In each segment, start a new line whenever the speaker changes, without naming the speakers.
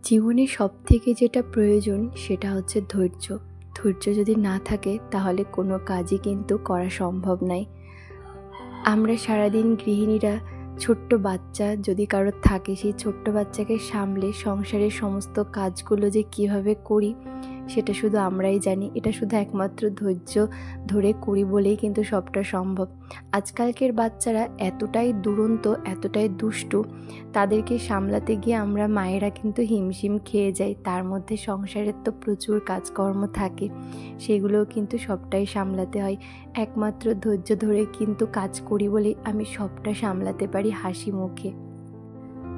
জীবনে সবথেকে যেটা প্রয়োজন সেটা হচ্ছে ধৈর্য। ধৈর্য যদি না থাকে তাহলে কোনো কাজই কিন্তু করা সম্ভব নয়। আমরা সারাদিন গৃহিণীরা ছোট্ট বাচ্চা যদি কারোর থাকে, সেই ছোট্ট বাচ্চাকে সামলে সংসারের সমস্ত কাজগুলো যে কীভাবে করি সেটা শুধু আমরাই জানি। এটা শুধু একমাত্র ধৈর্য ধরে করি বলেই কিন্তু সবটা সম্ভব। আজকালকের বাচ্চারা এতটাই দুরন্ত, এতটাই দুষ্টু, তাদেরকে সামলাতে গিয়ে আমরা মায়েরা কিন্তু হিমশিম খেয়ে যাই। তার মধ্যে সংসারের তো প্রচুর কাজকর্ম থাকে, সেগুলোও কিন্তু সবটাই সামলাতে হয়। একমাত্র ধৈর্য ধরে কিন্তু কাজ করি বলেই আমি সবটা সামলাতে পারি হাসি মুখে।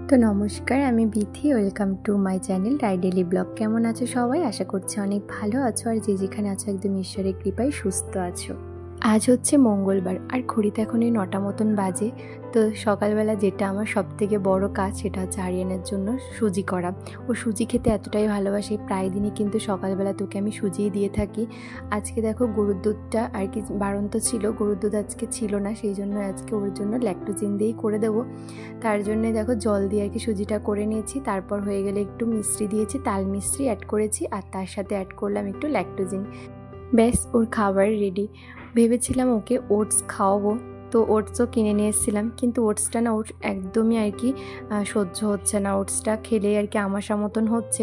তো নমস্কার, আমি Bithi. Welcome to my channel রাইডেলি ব্লগ। কেমন আছো সবাই? আশা করছি অনেক ভালো আছো, আর যে যেখানে আছো একদম ঈশ্বরের কৃপায় সুস্থ আছো। আজ হচ্ছে মঙ্গলবার, আর ঘড়িতে এখন এই 9টা মতন বাজে। তো সকালবেলা যেটা আমার সবথেকে বড় কাজ সেটা হচ্ছে আরিয়ানের জন্য সুজি করা। ও সুজি খেতে এতটাই ভালোবাসে, প্রায় দিনই কিন্তু সকালবেলা তোকে আমি সুজিই দিয়ে থাকি। আজকে দেখো গরুর দুধটা আর কি বাড়ন্ত ছিল, গরুর দুধ আজকে ছিল না, সেই জন্য আজকে ওর জন্য ল্যাকটোজিন দিয়েই করে দেবো। তার জন্যে দেখো জল দিয়ে আর কি সুজিটা করে নিয়েছি। তারপর হয়ে গেলে একটু মিশ্রি দিয়েছি, তাল মিশ্রি অ্যাড করেছি, আর তার সাথে অ্যাড করলাম একটু ল্যাকটোজিন। ব্যাস, ওর খাবার রেডি। ভেবেছিলাম ওকে ওটস খাওয়াবো, তো ওটসও কিনে নিয়ে এসেছিলাম, কিন্তু ওটসটা না ওর একদমই আর কি সহ্য হচ্ছে না। ওটসটা খেলে আর কি আমাশা মতন হচ্ছে,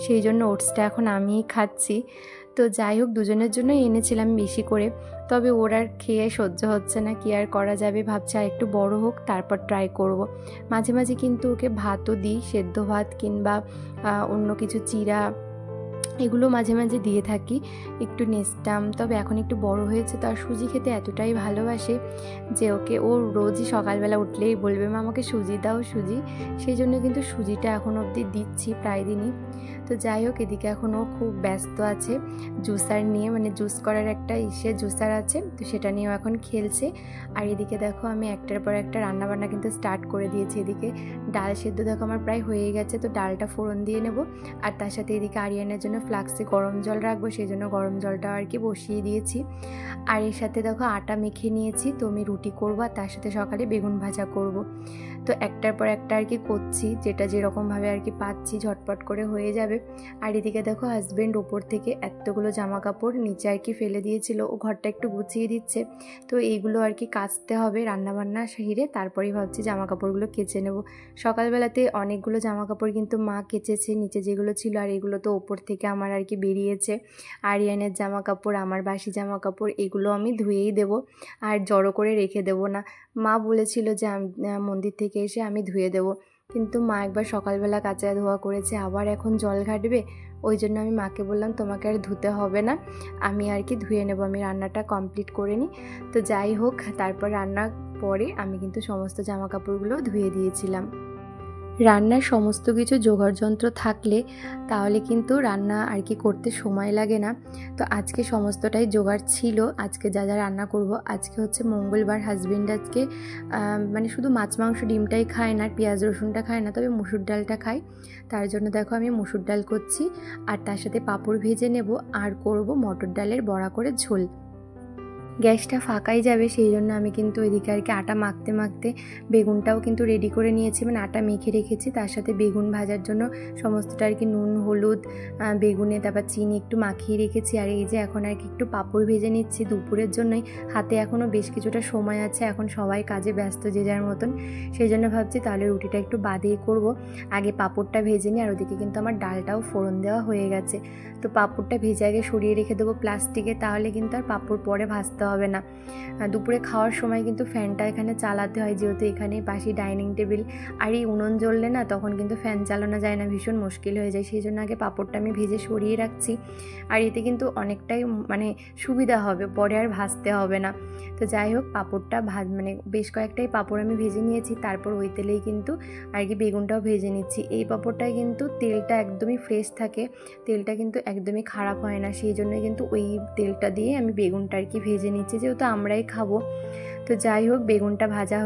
সেই জন্য ওটসটা এখন আমিই খাচ্ছি। তো যাই হোক, দুজনের জন্যই এনেছিলাম বেশি করে, তবে ওর আর খেয়ে সহ্য হচ্ছে না, কি আর করা যাবে। ভাবছি আর একটু বড় হোক তারপর ট্রাই করব। মাঝে মাঝে কিন্তু ওকে ভাতও দিই, সেদ্ধ ভাত কিংবা অন্য কিছু চিড়া, এগুলো মাঝে মাঝে দিয়ে থাকি, একটু নেস্টাম। তবে এখন একটু বড় হয়েছে তো আর সুজি খেতে এতটাই ভালোবাসে যে ও রোজই সকালবেলা উঠলেই বলবে মা আমাকে সুজি দাও, সুজি। সেই জন্য কিন্তু সুজিটা এখন অবধি দিচ্ছি প্রায় দিনই। তো যাই হোক, এদিকে এখন ও খুব ব্যস্ত আছে জুসার নিয়ে, মানে জুস করার একটা জুসার আছে, তো সেটা নিয়েও এখন খেলছে। আর এদিকে দেখো আমি একটার পর একটা রান্নাবান্না কিন্তু স্টার্ট করে দিয়েছি। এদিকে ডাল সেদ্ধ দেখো আমার প্রায় হয়ে গেছে, তো ডালটা ফোড়ন দিয়ে নেব। আর তার সাথে এদিকে আরিয়ানের জন্য ফ্লাক্সে গরম জল রাখবো, সেই জন্য গরম জলটা আর কি বসিয়ে দিয়েছি। আর এর সাথে দেখো আটা মেখে নিয়েছি, তো আমি রুটি করবো, আর তার সাথে সকালে বেগুন ভাজা করব। তো একটার পর একটা আর কি করছি, যেটা যেরকমভাবে আর কি পাচ্ছি ঝটপট করে হয়ে যাবে। আর এদিকে দেখো হাজব্যান্ড ওপর থেকে এতগুলো জামা কাপড় নিচে আর কি ফেলে দিয়েছিল, ও ঘরটা একটু গুছিয়ে দিচ্ছে। তো এইগুলো আর কি কাচতে হবে রান্নাবান্না সেরে, তারপরেই ভাবছি জামা কাপড়গুলো কেচে নেব। সকালবেলাতে অনেকগুলো জামা কাপড় কিন্তু মা কেচেছে, নিচে যেগুলো ছিল, আর এগুলো তো ওপর থেকে আমার আর কি বেরিয়েছে। আরিয়ানের জামা কাপড়, আমার বাসি জামা কাপড়, এগুলো আমি ধুয়েই দেব, আর জড়ো করে রেখে দেব না। মা বলেছিল যে মন্দির থেকে এসে আমি ধুয়ে দেব, কিন্তু মা একবার সকালবেলা কাচা ধোয়া করেছে, আবার এখন জল ঘাটবে। ওই জন্য আমি মাকে বললাম তোমাকে আর ধুতে হবে না, আমি আর কি ধুয়ে নেব, আমি রান্নাটা কমপ্লিট করে নিই। তো যাই হোক, তারপর রান্নার পরে আমি কিন্তু সমস্ত জামা কাপড়গুলো ধুয়ে দিয়েছিলাম। রান্নার সমস্ত কিছু জোগাড় যন্ত্র থাকলে তাহলে কিন্তু রান্না আর কি করতে সময় লাগে না। তো আজকে সমস্তটাই জোগাড় ছিল, আজকে যা যা রান্না করব। আজকে হচ্ছে মঙ্গলবার, হাজবেন্ড আজকে মানে শুধু মাছ মাংস ডিমটাই খায় না, পেঁয়াজ রসুনটা খায় না, তবে মুসুর ডালটা খায়। তার জন্য দেখো আমি মুসুর ডাল করছি, আর তার সাথে পাঁপড় ভেজে নেব, আর করব মটর ডালের বড়া করে ঝোল। গ্যাসটা ফাঁকাই যাবে, সেই জন্য আমি কিন্তু এদিকে আর কি আটা মাখতে মাখতে বেগুনটাও কিন্তু রেডি করে নিয়েছি, মানে আটা মেখে রেখেছি। তার সাথে বেগুন ভাজার জন্য সমস্তটা আর কি নুন হলুদ বেগুনে তারপর চিনি একটু মাখিয়ে রেখেছি। আর এই যে এখন আর কি একটু পাঁপড় ভেজে নিচ্ছি দুপুরের জন্যই। হাতে এখনও বেশ কিছুটা সময় আছে, এখন সবাই কাজে ব্যস্ত যে যার মতন, সেই জন্য ভাবছি তাহলে রুটিটা একটু বাদেই করব, আগে পাঁপড়টা ভেজে নিই। আর ওদিকে কিন্তু আমার ডালটাও ফোড়ন দেওয়া হয়ে গেছে, তো পাঁপড়টা ভেজে আগে সরিয়ে রেখে দেবো প্লাস্টিকে, তাহলে কিন্তু আর পাঁপড় পরে ভাজতে হবে না। দুপুরে খাওয়ার সময় কিন্তু ফ্যানটা এখানে চালাতে হয়, যেহেতু এখানে পাশে ডাইনিং টেবিল, আর এই উনুন জ্বললে না তখন কিন্তু ফ্যান চালানো যায় না, ভীষণ মুশকিল হয়ে যায়। সেই জন্য আগে পাঁপড়টা আমি ভেজে সরিয়ে রাখছি, আর এতে কিন্তু অনেকটাই মানে সুবিধা হবে, পরে আর ভাজতে হবে না। তো যাই হোক, পাঁপড়টা মানে বেশ কয়েকটাই পাঁপড় আমি ভেজে নিয়েছি, তারপর ওই তেলেই কিন্তু আর কি বেগুনটাও ভেজে নিচ্ছি। এই পাঁপড়টায় কিন্তু তেলটা একদমই ফ্রেশ থাকে, তেলটা কিন্তু একদমই খারাপ হয় না, সেই জন্য কিন্তু ওই তেলটা দিয়ে আমি বেগুনটা আর কি ভেজে নিচ্ছি, যেহেতু আমরাই খাবো। তো যাই হোক, বেগুনটা ভাজা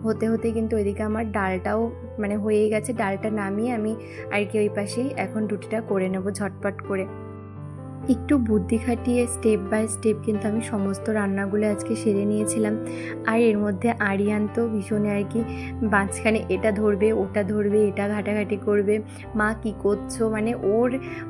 হতে হতে কিন্তু ওইদিকে আমার ডালটাও মানে হয়ে গেছে। ডালটা নামিয়ে আমি আর কি ওই পাশেই এখন রুটিটা করে নেব ঝটপট করে। একটু বুদ্ধি খাটিয়ে স্টেপ বাই স্টেপ কিন্তু আমি সমস্ত রান্নাগুলো আজকে সেরে নিয়েছিলাম। আর এর মধ্যে আরিয়ান তো ভীষণই আর কি মাঝখানে এটা ধরবে ওটা ধরবে, এটা ঘাটাঘাটি করবে, মা কি করছো, মানে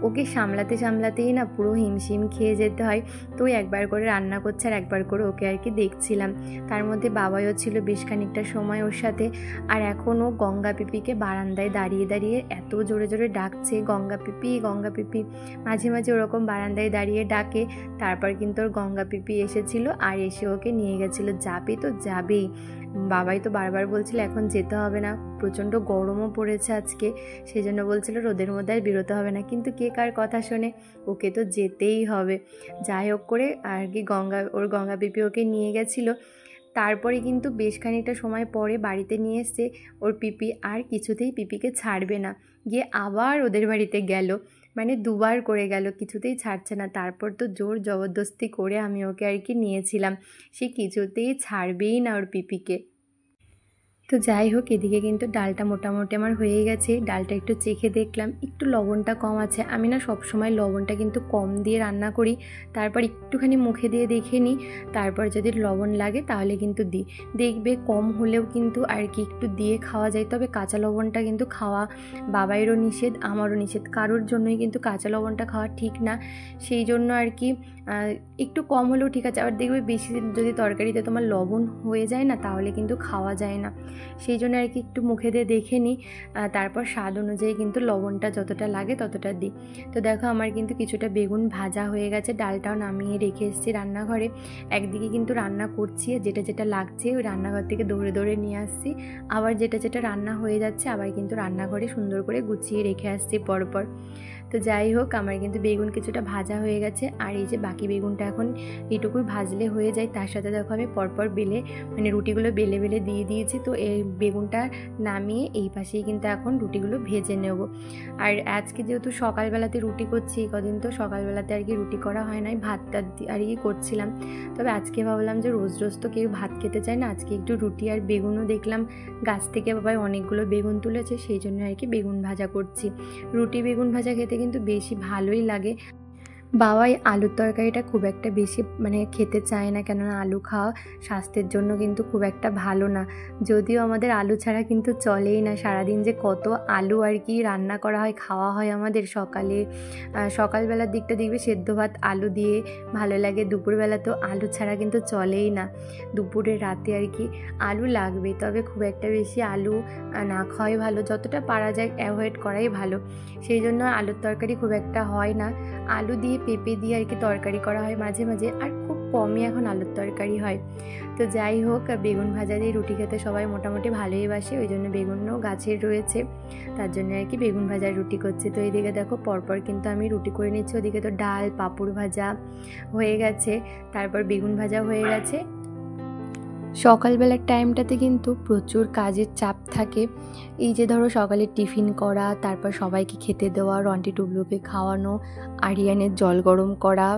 ওকে সামলাতে সামলাতেই না পুরো হিমশিম খেয়ে যেতে হয়। তো একবার করে রান্না করছে আর একবার করে ওকে আর কি দেখছিলাম। তার মধ্যে বাবাইও ছিল বেশ খানিকটা সময় ওর সাথে। আর এখন ও গঙ্গা পিপিকে বারান্দায় দাঁড়িয়ে দাঁড়িয়ে এত জোরে জোরে ডাকছে, গঙ্গা পিপি গঙ্গা পিপি। মাঝে মাঝে ওরকম বারান্দায় দাঁড়িয়ে ডাকে। তারপর কিন্তু ওর গঙ্গা পিপি এসেছিল আর এসে ওকে নিয়ে গেছিলো। যাবে তো যাবেই, বাবাই তো বারবার বলছিল এখন যেতে হবে না, প্রচণ্ড গরমও পড়েছে আজকে, সেই জন্য বলছিল রোদের মধ্যে আর বেরোতে হবে না। কিন্তু কে কার কথা শোনে, ওকে তো যেতেই হবে। যাই হোক করে আর কি ওর গঙ্গা পিপি ওকে নিয়ে গেছিলো। তারপরে কিন্তু বেশ খানিকটা সময় পরে বাড়িতে নিয়ে এসছে ওর পিপি, আর কিছুতেই পিপিকে ছাড়বে না, গিয়ে আবার ওদের বাড়িতে গেল, মানে দুবার করে গেল, কিছুতেই ছাড়ছে না। তারপর তো জোর জবরদস্তি করে আমি ওকে আর কি নিয়েছিলাম, সে কিছুতেই ছাড়বেই না ওর পিপিকে। তো যাই হোক, এদিকে কিন্তু ডালটা মোটামুটি আমার হয়ে গেছে। ডালটা একটু চেখে দেখলাম একটু লবণটা কম আছে। আমি না সবসময় লবণটা কিন্তু কম দিয়ে রান্না করি, তারপর একটুখানি মুখে দিয়ে দেখে নিই, তারপর যদি লবণ লাগে তাহলে কিন্তু দিই। দেখবে কম হলেও কিন্তু আর কি একটু দিয়ে খাওয়া যায়। তবে কাঁচা লবণটা কিন্তু খাওয়া বাবাইয়েরও নিষেধ, আমারও নিষেধ, কারোর জন্যই কিন্তু কাঁচা লবণটা খাওয়া ঠিক না। সেই জন্য আর কি একটু কম হলেও ঠিক আছে। আবার দেখবে বেশি যদি তরকারিতে তোমার লবণ হয়ে যায় না, তাহলে কিন্তু খাওয়া যায় না। সেই জন্য আর কি একটু মুখে দিয়ে দেখে নিই, তারপর স্বাদ অনুযায়ী কিন্তু লবণটা যতটা লাগে ততটা দিই। তো দেখো আমার কিন্তু কিছুটা বেগুন ভাজা হয়ে গেছে, ডালটাও নামিয়ে রেখে এসেছি রান্নাঘরে। একদিকে কিন্তু রান্না করছি, যেটা যেটা লাগছে ওই রান্নাঘর থেকে দৌড়ে দৌড়ে নিয়ে আসছি, আবার যেটা যেটা রান্না হয়ে যাচ্ছে আবার কিন্তু রান্নাঘরে সুন্দর করে গুছিয়ে রেখে আসছি পরপর। তো যাই হোক, আমার কিন্তু বেগুন কিছুটা ভাজা হয়ে গেছে, আর এই যে বাকি বেগুনটা এখন এইটুকুই ভাজলে হয়ে যায়। তার সাথে দেখো আমি পরপর মানে রুটিগুলো বেলে বেলে দিয়ে দিয়েছি। তো এই বেগুনটা নামিয়ে এই পাশেই কিন্তু এখন রুটিগুলো ভেজে নেব। আর আজকে যেহেতু সকালবেলাতে রুটি করছি, কদিন তো সকালবেলাতে আর কি রুটি করা হয় নাই, ভাতটা আর কি করছিলাম। তবে আজকে ভাবলাম যে রোজ রোজ তো কেউ ভাত খেতে চায় না, আজকে একটু রুটি আর বেগুনও দেখলাম গাছ থেকে বাবাই অনেকগুলো বেগুন তুলেছে, সেই জন্য আর কি বেগুন ভাজা করছি। রুটি বেগুন ভাজা খেতে কিন্তু বেশি ভালোই লাগে। বাবাই আলুর তরকারিটা খুব একটা বেশি মানে খেতে চায় না, কেননা আলু খাওয়া স্বাস্থ্যের জন্য কিন্তু খুব একটা ভালো না। যদিও আমাদের আলু ছাড়া কিন্তু চলেই না, সারাদিন যে কত আলু আর কি রান্না করা হয়, খাওয়া হয় আমাদের। সকালবেলার দিকটা দেখবে সেদ্ধ ভাত আলু দিয়ে ভালো লাগে, দুপুরবেলা তো আলু ছাড়া কিন্তু চলেই না, দুপুরে রাতে আর কি আলু লাগবে। তবে খুব একটা বেশি আলু না খাওয়াই ভালো, যতটা পারা যায় অ্যাভয়েড করাই ভালো। সেই জন্য আলুর তরকারি খুব একটা হয় না, আলু দিয়ে পেঁপে দিয়ে আর কি তরকারি করা হয় মাঝে মাঝে, আর খুব কমই এখন আলুর তরকারি হয়। তো যাই হোক, বেগুন ভাজা দিয়ে রুটি খেতে সবাই মোটামুটি ভালোই বাসে, ওই জন্য বেগুনও গাছের রয়েছে, তার জন্য আর কি বেগুন ভাজার রুটি করছে। তো এইদিকে দেখো পরপর কিন্তু আমি রুটি করে নিচ্ছি, ওদিকে তো ডাল পাঁপড় ভাজা হয়ে গেছে, তারপর বেগুন ভাজা হয়ে গেছে। সকালবেলার টাইমটাতে কিন্তু প্রচুর কাজের চাপ থাকে। এই যে ধরো সকালে টিফিন করা, তারপর সবাইকে খেতে দেওয়া, রন্টি টুবলুকে খাওয়ানো, আরিয়ানের জল গরম করা,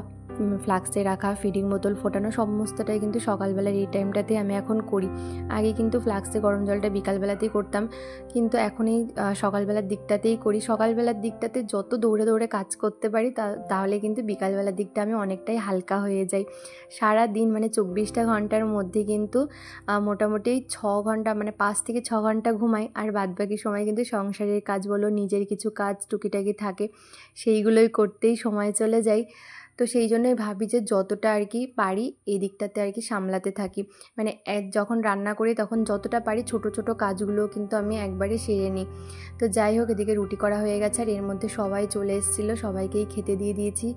ফ্লাক্সে রাখা, ফিডিং বোতল ফোটানো, সমস্তটাই কিন্তু সকালবেলার এই টাইমটাতে আমি এখন করি। আগে কিন্তু ফ্লাক্সে গরম জলটা বিকালবেলাতেই করতাম, কিন্তু এখন এই সকালবেলার দিকটাতেই করি। সকালবেলার দিকটাতে যত দৌড়ে দৌড়ে কাজ করতে পারি তাহলে কিন্তু বিকালবেলার দিকটা আমি অনেকটাই হালকা হয়ে যাই। সারা দিন মানে 24টা ঘন্টার মধ্যে কিন্তু মোটামুটি 6 ঘন্টা মানে 5 থেকে 6 ঘন্টা ঘুমাই, আর বাদবাকি সময় কিন্তু সংসারের কাজ বলো, নিজের কিছু কাজ টুকিটাকি থাকে, সেইগুলোই করতেই সময় চলে যায়। তো সেই জন্যই ভাবি যে যতটা আর কি পারি এই দিকটাতে আর কি সামলাতে থাকি, মানে যখন রান্না করি তখন যতটা পারি ছোট ছোট কাজগুলো কিন্তু আমি একবারে সেরে নিই। তো যাই হোক, এদিকে রুটি করা হয়ে গেছে, আর এর মধ্যে সবাই চলে এসেছিলো, সবাইকেই খেতে দিয়ে দিয়েছি।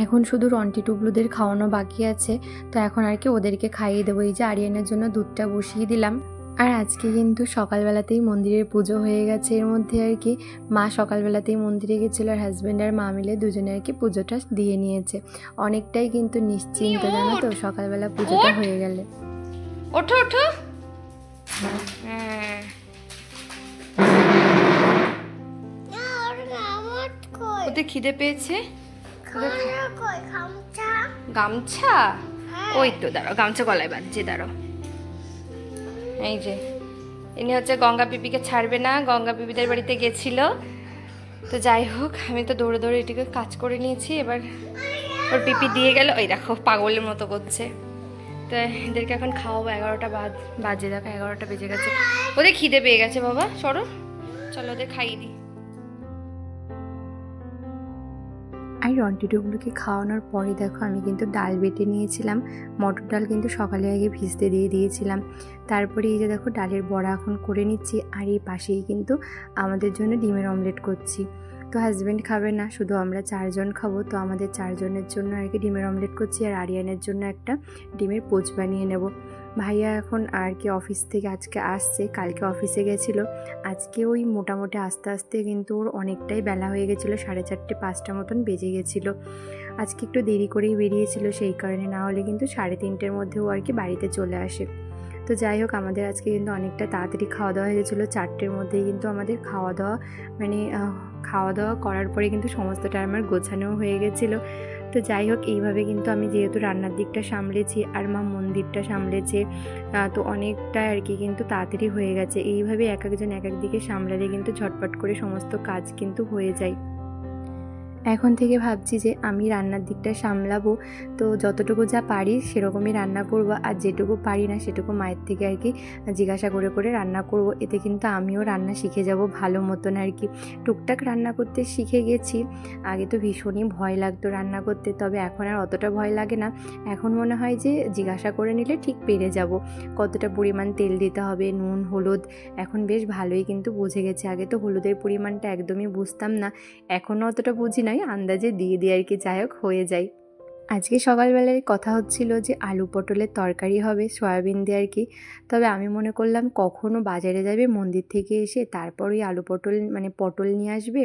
এখন শুধু রন্টি টুবলুদের খাওয়ানো বাকি আছে, তো এখন আর কি ওদেরকে খাইয়ে দেবো। এই যে আরিয়ানের জন্য দুধটা বসিয়ে দিলাম। আর আজকে কিন্তু সকালবেলাতেই মন্দিরের পুজো হয়ে গেছে, এর মধ্যে আর কি মা সকালবেলাতেই মন্দিরে গেছিলো, আর হাজব্যান্ড আর মা মিলে দুজনে আর কি পুজোটা দিয়ে নিয়েছে। অনেকটাই কিন্তু নিশ্চিন্ত, জানো তো, সকালবেলা পুজোটা হয়ে গেলে।
ওঠো ওঠো, ওদের খিদে পেয়েছে। গামছা, ওই তো দাঁড়াও, গামছা গলায় বাঁধছে, দাঁড়াও। এই যে ইনি হচ্ছে গঙ্গা পিপিকে ছাড়বে না, গঙ্গা পিপিদের বাড়িতে গেছিল, তো যাই হোক, আমি তো দৌড়ে দৌড়ে এটিকে কাজ করে নিয়েছি। এবার ওর পিপি দিয়ে গেল, ওই দেখো পাগলের মতো করছে। তো এদেরকে এখন খাওয়াবো, 11টা বাজে, দেখো 11টা বেজে গেছে। ওদের খিদে পেয়ে গেছে বাবা, সরো চলো ওদের খাইয়ে দিই।
আর রন্টিটুগুলোকে খাওয়ানোর পরে দেখো আমি কিন্তু ডাল বেটে নিয়েছিলাম। মটর ডাল কিন্তু সকালে আগে ভিজতে দিয়ে দিয়েছিলাম। তারপরে এই যে দেখো ডালের বড়া এখন করে নিচ্ছি। আর এই পাশেই কিন্তু আমাদের জন্য ডিমের অমলেট করছি। তো হাজব্যান্ড খাবে না, শুধু আমরা 4 জন খাবো। তো আমাদের 4 জনের জন্য আর কি ডিমের অমলেট করছি। আর আরিয়ানের জন্য একটা ডিমের পোচ বানিয়ে নেব। ভাইয়া এখন আর কি অফিস থেকে আজকে আসছে, কালকে অফিসে গেছিলো। আজকে ওই মোটামুটি আস্তে আস্তে কিন্তু ওর অনেকটাই বেলা হয়ে গেছিলো, 4:30 5টা মতন বেজে গেছিলো। আজকে একটু দেরি করেই বেরিয়েছিল, সেই কারণে, না হলে কিন্তু 3:30-র মধ্যে ও আর কি বাড়িতে চলে আসে। তো যাই হোক, আমাদের আজকে কিন্তু অনেকটা তাড়াতাড়ি খাওয়া দাওয়া হয়ে গেছিলো। 4টের মধ্যেই কিন্তু আমাদের খাওয়া দাওয়া করার পরে কিন্তু সমস্তটা আমার গোছানোও হয়ে গেছিলো। তো যাই হোক, এইভাবে কিন্তু আমি যেহেতু রান্নার দিকটা সামলেছি আর মা মন্দিরটা সামলেছে, তো অনেকটা আর কি কিন্তু তাড়াতাড়ি হয়ে গেছে। এইভাবে এক একজন এক এক দিকে সামলালে কিন্তু ঝটপট করে সমস্ত কাজ কিন্তু হয়ে যায়। এখন থেকে ভাবছি যে আমি রান্নার দিকটা সামলাবো, তো যতটুকু যা পারি সেরকমই রান্না করব। আর যেটুকু পারি না সেটুকু মায়ের থেকে আর কি জিজ্ঞাসা করে করে রান্না করব। এতে কিন্তু আমিও রান্না শিখে যাব ভালো মতন আর কি। টুকটাক রান্না করতে শিখে গেছি। আগে তো ভীষণই ভয় লাগতো রান্না করতে, তবে এখন আর অতটা ভয় লাগে না। এখন মনে হয় যে জিজ্ঞাসা করে নিলে ঠিক পেরে যাব। কতটা পরিমাণ তেল দিতে হবে, নুন হলুদ, এখন বেশ ভালোই কিন্তু বুঝে গেছে। আগে তো হলুদের পরিমাণটা একদমই বুঝতাম না, এখনও অতটা বুঝি না, আন্দাজে দিয়ে দিয়ে আর কি, যাই হোক হয়ে যায়। আজকে সকালবেলায় কথা হচ্ছিল যে আলু পটলের তরকারি হবে সয়াবিন দিয়ে আর কি। তবে আমি মনে করলাম কখনো বাজারে যাবে মন্দির থেকে এসে, তারপর ওই আলু পটল পটল নিয়ে আসবে।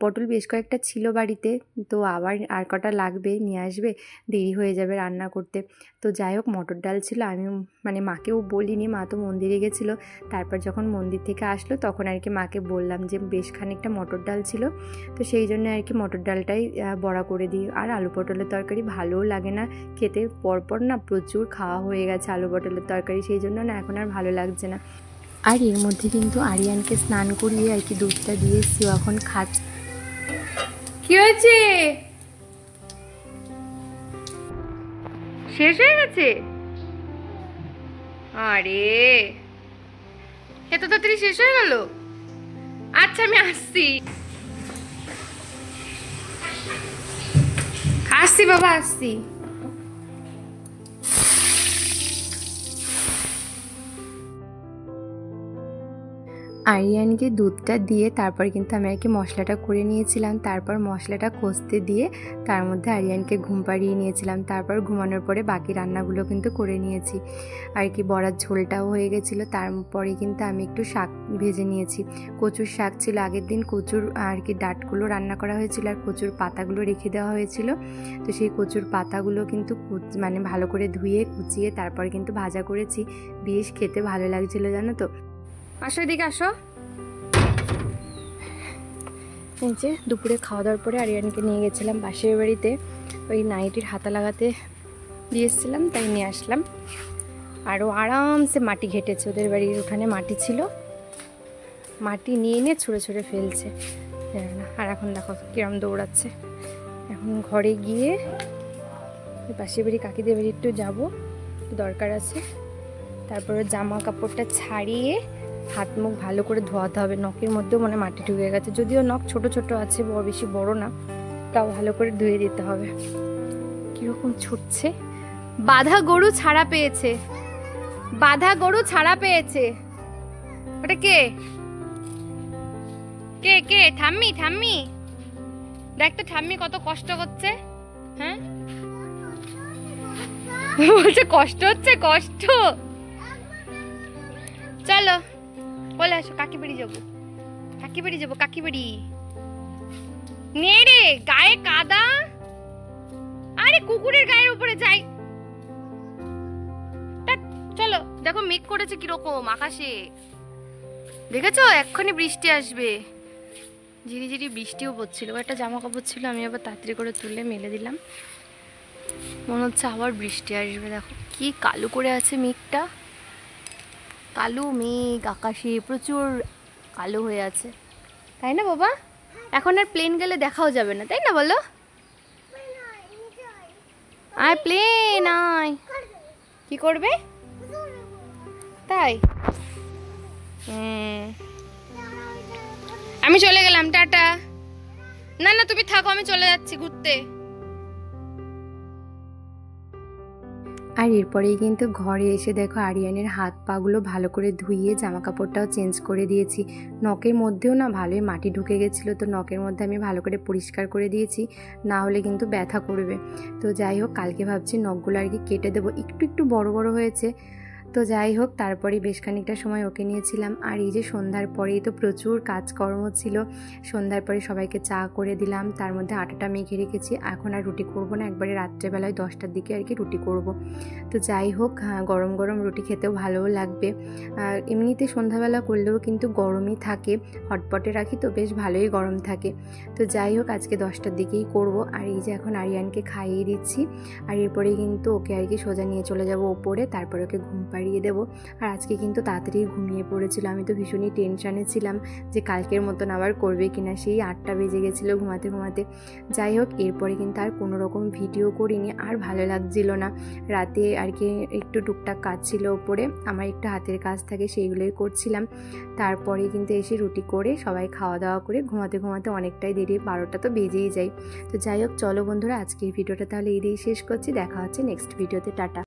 পটল বেশ কয়েকটা ছিল বাড়িতে, তো আবার আর কটা লাগবে, নিয়ে আসবে, দেরি হয়ে যাবে রান্না করতে। তো যাই হোক, মটর ডাল ছিল। আমি মাকেও বলিনি, মা তো মন্দিরে গেছিলো। তারপর যখন মন্দির থেকে আসলো তখন আর কি মাকে বললাম যে বেশ খানিকটা মটর ডাল ছিল, তো সেই জন্য আর কি মটর ডালটাই বড়া করে দিই। আর আলু পটলের তরকারি ভালোও লাগে না খেতে, পরপর না প্রচুর খাওয়া হয়ে গেছে আলু পটলের তরকারি, সেই জন্য না এখন আর ভালো লাগছে না। আর এর মধ্যে কিন্তু আরিয়ানকে স্নান করিয়ে আর কি দুধটা দিয়ে এসছি, এখন খাচ্ছে।
কি হয়েছে? শেষ হয়ে গেছে? আরে এত তাড়াতাড়ি শেষ হয়ে গেল? আচ্ছা আমি আসছি, আসছি বাবা, আসছি।
আরিয়ানকে দুধটা দিয়ে তারপর কিন্তু আমি আর কি মশলাটা করে নিয়েছিলাম। তারপর মশলাটা কষতে দিয়ে তার মধ্যে আরিয়ানকে ঘুম পাড়িয়ে নিয়েছিলাম। তারপর ঘুমানোর পরে বাকি রান্নাগুলো কিন্তু করে নিয়েছি আর কি। বড়ার ঝোলটাও হয়ে গেছিলো। তারপরে কিন্তু আমি একটু শাক ভেজে নিয়েছি। কচুর শাক ছিল, আগের দিন কচুর আর কি ডাঁটগুলো রান্না করা হয়েছিল আর কচুর পাতাগুলো রেখে দেওয়া হয়েছিল। তো সেই কচুর পাতাগুলো কিন্তু ভালো করে ধুয়ে কুচিয়ে তারপর কিন্তু ভাজা করেছি। বেশ খেতে ভালো লাগছিলো জানো তো।
আসো এদিকে আসো।
এই যে দুপুরে খাওয়া দাওয়ার পরে আরিয়ানকে নিয়ে গেছিলাম পাশের বাড়িতে, ওই নাইটির হাতা লাগাতে দিয়ে এসেছিলাম, তাই নিয়ে আসলাম। আরও আরামসে মাটি ঘেটেছে, ওদের বাড়ির উঠানে মাটি ছিল, মাটি নিয়ে নিয়ে ছুঁড়ে ছুঁড়ে ফেলছে না। আর এখন দেখো কিরম দৌড়াচ্ছে। এখন ঘরে গিয়ে পাশের বাড়ি কাকিদের বাড়ি একটু যাবো, দরকার আছে। তারপরে জামা কাপড়টা ছাড়িয়ে হাত মুখ ভালো করে ধোয়াতে হবে। নখের মধ্যেও মাটি ঢুকে গেছে, যদিও নখ ছোট ছোট আছে, বেশি বড় না, তাও ভালো করে ধুয়ে দিতে হবে। কিরকম ছুটছে।
বাধা গরু ছাড়া পেয়েছে, বাধা গরু ছাড়া পেয়েছে। ওটা কে কে কে? ঠাম্মি, ঠাম্মি দেখ তো ঠাম্মি কত কষ্ট করছে। হ্যাঁ বলছে কষ্ট হচ্ছে, কষ্ট। চলো বলে আসো, কাকি বাড়ি যাবো, কাকি বাড়ি যাবো, কাকি বাড়ি। নে রে গায়ে কাদা, আরে কুকুরের গায়ের উপরে যাই। চলো, দেখো মেঘ করেছে কিরকম আকাশে, দেখেছো? এক্ষুনি বৃষ্টি আসবে। ঝিরি ঝিরি বৃষ্টিও পড়ছিল। একটা জামা কাপড় ছিল, আমি আবার তাড়াতাড়ি করে তুলে মেলে দিলাম। মনে হচ্ছে আবার বৃষ্টি আসবে। দেখো কি কালো করে আছে মেঘটা, কালো মেঘ, আকাশে প্রচুর কালো হয়ে আছে, তাই না বাবা? এখন আর প্লেন গেলে দেখাও যাবে না, তাই না বলো? আয় প্লেন আয়। কি করবে তাই? আমি চলে গেলাম, টাটা। না না তুমি থাকো, আমি চলে যাচ্ছি ঘুরতে।
আর এরপরেই কিন্তু ঘরে এসে দেখো আরিয়ানের হাত পাগুলো ভালো করে ধুইয়ে জামা কাপড়টাও চেঞ্জ করে দিয়েছি। নখের মধ্যেও না ভালোই মাটি ঢুকে গেছিলো, তো নখের মধ্যে আমি ভালো করে পরিষ্কার করে দিয়েছি, না হলে কিন্তু ব্যথা করবে। তো যাই হোক, কালকে ভাবছি নখগুলো আর কি কেটে দেবো, একটু একটু বড় বড় হয়েছে। তো যাই হোক, তারপরে বেশ খানিকটা সময় ওকে নিয়েছিলাম। আর এই যে সন্ধ্যার পরেই তো প্রচুর কাজকর্ম ছিল। সন্ধ্যার পরে সবাইকে চা করে দিলাম, তার মধ্যে আটাটা মেখে রেখেছি। এখন আর রুটি করব না, একবারে রাত্রেবেলায় 10টার দিকে আর কি রুটি করব। তো যাই হোক, গরম গরম রুটি খেতেও ভালোও লাগবে। আর এমনিতে সন্ধ্যাবেলা করলেও কিন্তু গরমই থাকে, হটপটে রাখি তো বেশ ভালোই গরম থাকে। তো যাই হোক, আজকে 10টার দিকেই করব। আর এই যে এখন আরিয়ানকে খাইয়ে দিচ্ছি, আর এরপরে কিন্তু ওকে আর কি সোজা নিয়ে চলে যাব ওপরে, তারপরে ওকে ঘুম পাড়িয়ে দেবো। আর আজকে কিন্তু তাড়াতাড়ি ঘুমিয়ে পড়েছিল, আমি তো ভীষণই টেনশানে ছিলাম যে কালকের মতন আবার করবে কিনা। সেই 8টা বেজে গেছিলো ঘুমাতে ঘুমাতে। যাই হোক, এরপরে কিন্তু আর কোনো রকম ভিডিও করিনি, আর ভালো লাগছিল না। রাতে আর কি একটু টুকটাক কাজ ছিল ওপরে, আমার একটু হাতের কাজ থাকে, সেইগুলোই করছিলাম। তারপরে কিন্তু এসে রুটি করে সবাই খাওয়া দাওয়া করে ঘুমাতে ঘুমাতে অনেকটাই দেরি, 12টা তো বেজেই যায়। তো যাই হোক, চলো বন্ধুরা, আজকের ভিডিওটা তাহলে এই দিয়েই শেষ করছি। দেখা হচ্ছে নেক্সট ভিডিওতে, টাটা।